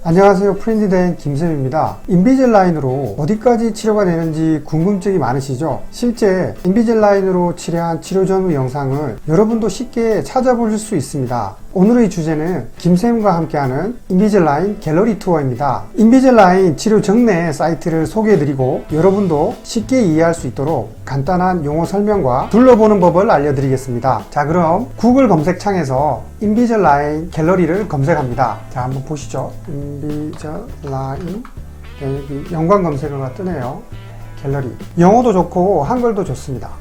안녕하세요. 프렌디된 김쌤입니다. 인비젤라인으로 어디까지 치료가 되는지 궁금증이 많으시죠? 실제 인비젤라인으로 치료한 치료 전후 영상을 여러분도 쉽게 찾아보실 수 있습니다. 오늘의 주제는 김쌤과 함께하는 인비젤라인 갤러리 투어입니다. 인비젤라인 치료 정례 사이트를 소개해드리고 여러분도 쉽게 이해할 수 있도록 간단한 용어 설명과 둘러보는 법을 알려드리겠습니다. 자, 그럼 구글 검색창에서 인비젤라인 갤러리를 검색합니다. 자, 한번 보시죠. 인비젤라인, 여기 연관 검색어가 뜨네요. 갤러리. 영어도 좋고 한글도 좋습니다.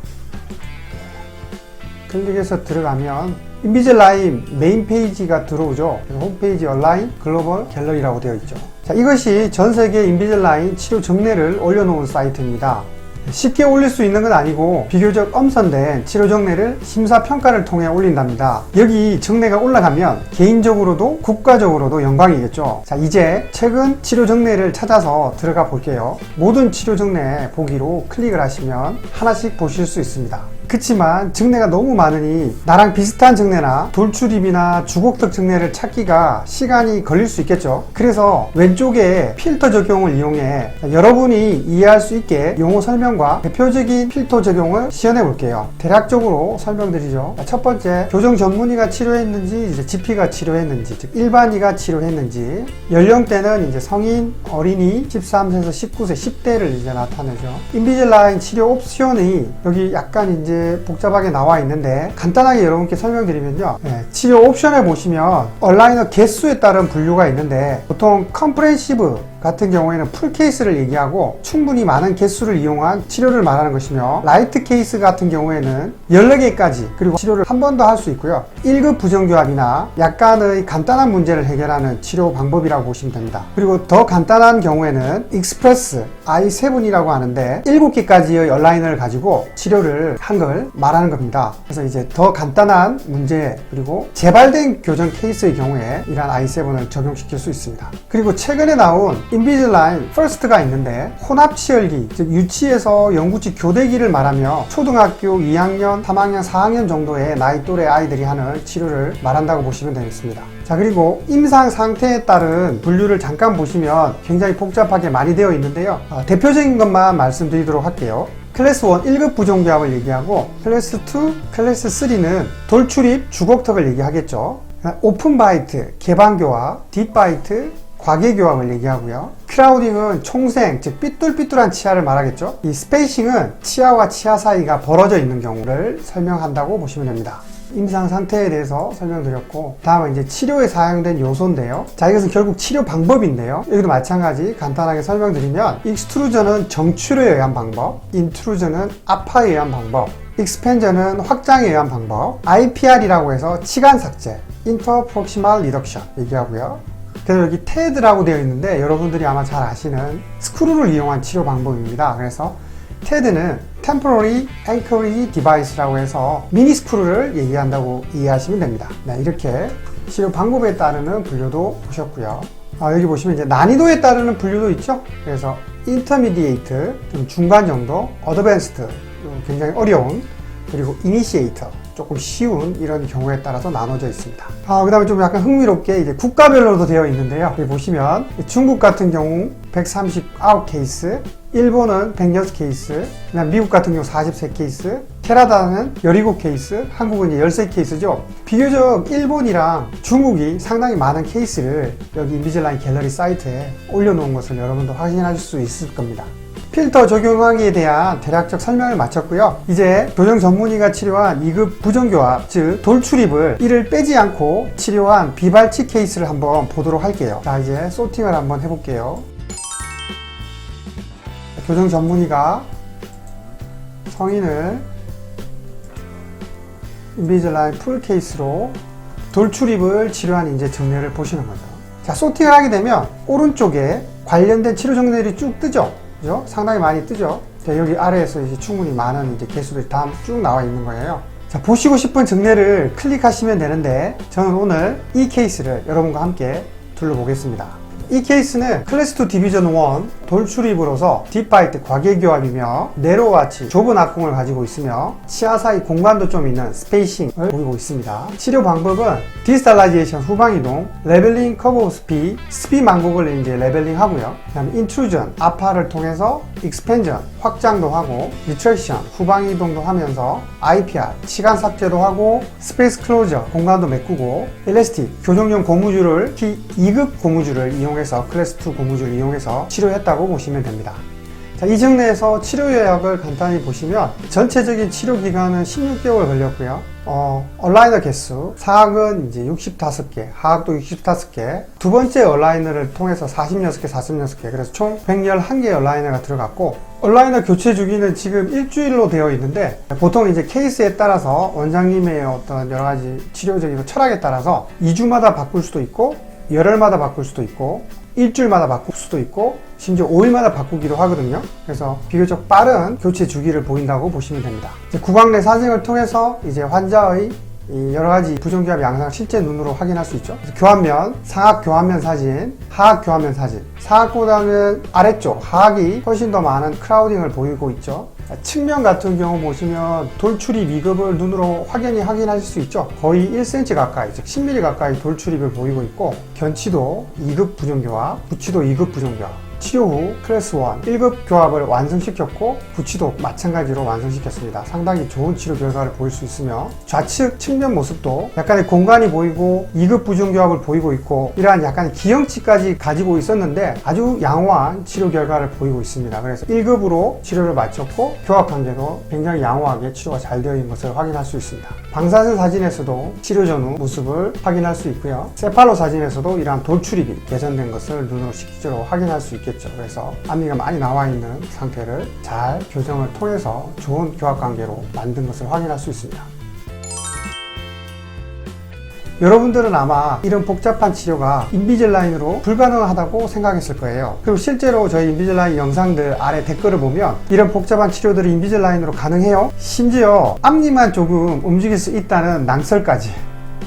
클릭해서 들어가면 인비젤라인 메인 페이지가 들어오죠. 홈페이지 얼라인 글로벌 갤러리라고 되어 있죠. 자, 이것이 전 세계 인비젤라인 치료 정례를 올려놓은 사이트입니다. 쉽게 올릴 수 있는 건 아니고 비교적 엄선된 치료 정례를 심사평가를 통해 올린답니다. 여기 정례가 올라가면 개인적으로도 국가적으로도 영광이겠죠. 자, 이제 최근 치료 정례를 찾아서 들어가 볼게요. 모든 치료 정례 보기로 클릭을 하시면 하나씩 보실 수 있습니다. 그치만 정례가 너무 많으니 나랑 비슷한 정례나 돌출입이나 주곡턱 정례를 찾기가 시간이 걸릴 수 있겠죠. 그래서 왼쪽에 필터 적용을 이용해 여러분이 이해할 수 있게 용어 설명과 대표적인 필터 적용을 시연해 볼게요. 대략적으로 설명드리죠. 첫 번째, 교정 전문의가 치료했는지 이제 GP가 치료했는지, 즉 일반의가 치료했는지, 연령대는 이제 성인, 어린이, 13세에서 19세, 10대를 이제 나타내죠. 인비젤라인 치료 옵션이 여기 약간 이제 복잡하게 나와 있는데 간단하게 여러분께 설명드리면요. 치료 옵션에 보시면 얼라이너 개수에 따른 분류가 있는데 보통 컴프레시브 같은 경우에는 풀 케이스를 얘기하고 충분히 많은 개수를 이용한 치료를 말하는 것이며 라이트 케이스 같은 경우에는 14개까지 그리고 치료를 한 번 더 할 수 있고요. 1급 부정교합이나 약간의 간단한 문제를 해결하는 치료 방법이라고 보시면 됩니다. 그리고 더 간단한 경우에는 익스프레스 i7이라고 하는데 7개까지의 얼라이너를 가지고 치료를 한 걸 말하는 겁니다. 그래서 이제 더 간단한 문제 그리고 재발된 교정 케이스의 경우에 이러한 i7을 적용시킬 수 있습니다. 그리고 최근에 나온 인비젤라인 퍼스트가 있는데 혼합치열기, 즉 유치에서 영구치 교대기를 말하며 초등학교 2학년, 3학년, 4학년 정도의 나이 또래 아이들이 하는 치료를 말한다고 보시면 되겠습니다. 자, 그리고 임상 상태에 따른 분류를 잠깐 보시면 굉장히 복잡하게 많이 되어 있는데요. 대표적인 것만 말씀드리도록 할게요. 클래스 1 1급 부정교합을 얘기하고 클래스 2, 클래스 3는 돌출입, 주곡턱을 얘기하겠죠. 오픈바이트, 개방교합, 딥바이트, 과계교합을 얘기하고요. 크라우딩은 총생, 즉 삐뚤삐뚤한 치아를 말하겠죠. 이 스페이싱은 치아와 치아 사이가 벌어져 있는 경우를 설명한다고 보시면 됩니다. 임상 상태에 대해서 설명드렸고, 다음은 이제 치료에 사용된 요소인데요. 자, 이것은 결국 치료 방법인데요. 여기도 마찬가지 간단하게 설명드리면 익스트루전은 정출에 의한 방법, 인트루전은 압파에 의한 방법, 익스펜전은 확장에 의한 방법, IPR이라고 해서 치간 삭제, 인터프록시말 리덕션 얘기하고요. 그래서 여기 TED라고 되어 있는데 여러분들이 아마 잘 아시는 스크루를 이용한 치료 방법입니다. 그래서 TED는 Temporary Anchorage Device라고 해서 미니 스크루를 얘기한다고 이해하시면 됩니다. 네, 이렇게 치료 방법에 따르는 분류도 보셨고요. 여기 보시면 이제 난이도에 따르는 분류도 있죠. 그래서 Intermediate, 좀 중간 정도, Advanced, 굉장히 어려운, 그리고 Initiator, 조금 쉬운 이런 경우에 따라서 나눠져 있습니다. 그 다음에 좀 약간 흥미롭게 이제 국가별로도 되어 있는데요. 여기 보시면 중국 같은 경우 139 케이스, 일본은 106 케이스, 그다음 미국 같은 경우 43 케이스, 캐나다는 17 케이스, 한국은 이제 13 케이스죠. 비교적 일본이랑 중국이 상당히 많은 케이스를 여기 인비젤라인 갤러리 사이트에 올려놓은 것을 여러분도 확인하실 수 있을 겁니다. 필터 적용하기에 대한 대략적 설명을 마쳤고요. 이제 교정 전문의가 치료한 2급 부정교합, 즉 돌출입을 이를 빼지 않고 치료한 비발치 케이스를 한번 보도록 할게요. 자, 이제 소팅을 한번 해볼게요. 교정 전문의가 성인을 인비젤라인 풀 케이스로 돌출입을 치료한 이제 정례를 보시는 거죠. 자, 소팅을 하게 되면 오른쪽에 관련된 치료 정례들이 쭉 뜨죠. 그죠? 상당히 많이 뜨죠. 자, 여기 아래에서 이제 충분히 많은 이제 개수들이 다 쭉 나와 있는 거예요. 자, 보시고 싶은 정례를 클릭하시면 되는데 저는 오늘 이 케이스를 여러분과 함께 둘러보겠습니다. 이 케이스는 클래스 2 디비전 1 돌출입으로서 딥바이트 과계교합이며 네로와 같이 좁은 악궁을 가지고 있으며 치아 사이 공간도 좀 있는 스페이싱을 보이고 있습니다. 치료 방법은 디스탈라이제이션 후방이동, 레벨링 커브 오브 스피 만곡을 이제 레벨링 하고요. 그다음에 인트루전 아파를 통해서 익스펜전 확장도 하고, 리트랙션 후방이동도 하면서 IPR 시간 삭제도 하고, 스페이스 클로저 공간도 메꾸고, 일레스틱 교정용 고무줄을 특히 2급 고무줄을 이용해서 클래스 2 고무줄을 이용해서 치료했다고 보시면 됩니다. 자, 이 정례에서 치료 요약을 간단히 보시면 전체적인 치료 기간은 16개월 걸렸고요. 얼라이너 개수, 상악은 이제 65개, 하악도 65개, 두 번째 얼라이너를 통해서 46개, 46개, 그래서 총 111개 얼라이너가 들어갔고, 얼라이너 교체 주기는 지금 일주일로 되어 있는데, 보통 이제 케이스에 따라서 원장님의 어떤 여러 가지 치료적인 철학에 따라서 2주마다 바꿀 수도 있고, 열흘마다 바꿀 수도 있고, 일주일마다 바꿀 수도 있고, 심지어 5일마다 바꾸기도 하거든요. 그래서 비교적 빠른 교체 주기를 보인다고 보시면 됩니다. 구강 내 사진을 통해서 이제 환자의 여러 가지 부정교합 양상을 실제 눈으로 확인할 수 있죠. 교합면, 상악 교합면 사진, 하악 교합면 사진. 상악보다는 아래쪽, 하악이 훨씬 더 많은 크라우딩을 보이고 있죠. 측면 같은 경우 보시면 돌출입 2급을 눈으로 확인하실 수 있죠. 거의 1cm 가까이, 즉 10mm 가까이 돌출입을 보이고 있고, 견치도 2급 부정교합, 부치도 2급 부정교합. 치료 후 클래스 1, 1급 교합을 완성시켰고, 부치도 마찬가지로 완성시켰습니다. 상당히 좋은 치료 결과를 보일 수 있으며, 좌측 측면 모습도 약간의 공간이 보이고 2급 부정교합을 보이고 있고, 이러한 약간의 기형치까지 가지고 있었는데 아주 양호한 치료 결과를 보이고 있습니다. 그래서 1급으로 치료를 마쳤고, 교합 관계도 굉장히 양호하게 치료가 잘 되어 있는 것을 확인할 수 있습니다. 방사선 사진에서도 치료 전후 모습을 확인할 수 있고요. 세팔로 사진에서도 이러한 돌출입이 개선된 것을 눈으로 실질적으로 확인할 수 있겠죠. 그래서 앞니가 많이 나와 있는 상태를 잘 교정을 통해서 좋은 교합 관계로 만든 것을 확인할 수 있습니다. 여러분들은 아마 이런 복잡한 치료가 인비젤라인으로 불가능하다고 생각했을 거예요. 그리고 실제로 저희 인비젤라인 영상들 아래 댓글을 보면 이런 복잡한 치료들이 인비젤라인으로 가능해요? 심지어 앞니만 조금 움직일 수 있다는 낭설까지.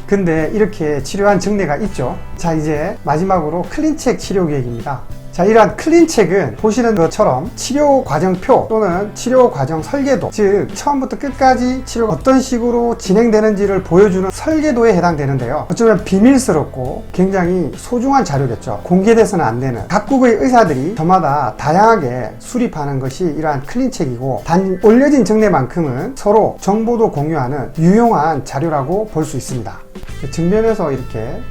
근데 이렇게 치료한 증례가 있죠. 자, 이제 마지막으로 클린책 치료 계획입니다. 자, 이러한 클린책은 보시는 것처럼 치료 과정표 또는 치료 과정 설계도, 즉 처음부터 끝까지 치료가 어떤 식으로 진행되는지를 보여주는 설계도에 해당되는데요. 어쩌면 비밀스럽고 굉장히 소중한 자료겠죠. 공개돼서는 안 되는, 각국의 의사들이 저마다 다양하게 수립하는 것이 이러한 클린책이고, 단 올려진 증례만큼은 서로 정보도 공유하는 유용한 자료라고 볼 수 있습니다. 정면에서 이렇게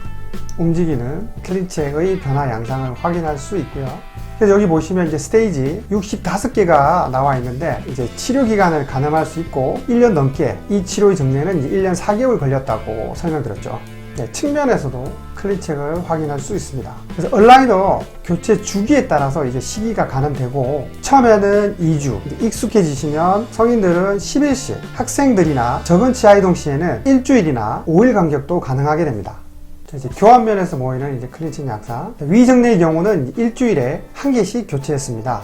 움직이는 클린책의 변화 양상을 확인할 수 있고요. 그래서 여기 보시면 이제 스테이지 65개가 나와 있는데, 이제 치료 기간을 가늠할 수 있고 1년 넘게, 이 치료의 정례는 이제 1년 4개월 걸렸다고 설명드렸죠. 네, 측면에서도 클린책을 확인할 수 있습니다. 그래서 얼라이너 교체 주기에 따라서 이제 시기가 가늠되고, 처음에는 2주, 익숙해지시면 성인들은 10일씩, 학생들이나 적은 치아 이동 시에는 일주일이나 5일 간격도 가능하게 됩니다. 이제 교합면에서 보이는 이제 클린책 양상. 위정례의 경우는 일주일에 1개씩 교체했습니다.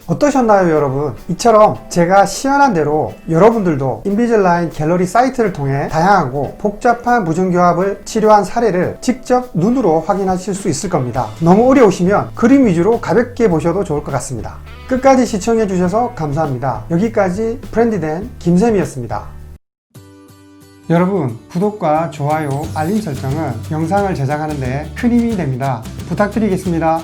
어떠셨나요, 여러분? 이처럼 제가 시연한 대로 여러분들도 인비젤라인 갤러리 사이트를 통해 다양하고 복잡한 부정교합을 치료한 사례를 직접 눈으로 확인하실 수 있을 겁니다. 너무 어려우시면 그림 위주로 가볍게 보셔도 좋을 것 같습니다. 끝까지 시청해 주셔서 감사합니다. 여기까지 프렌디된 김쌤이었습니다. 여러분, 구독과 좋아요, 알림 설정은 영상을 제작하는 데 큰 힘이 됩니다. 부탁드리겠습니다.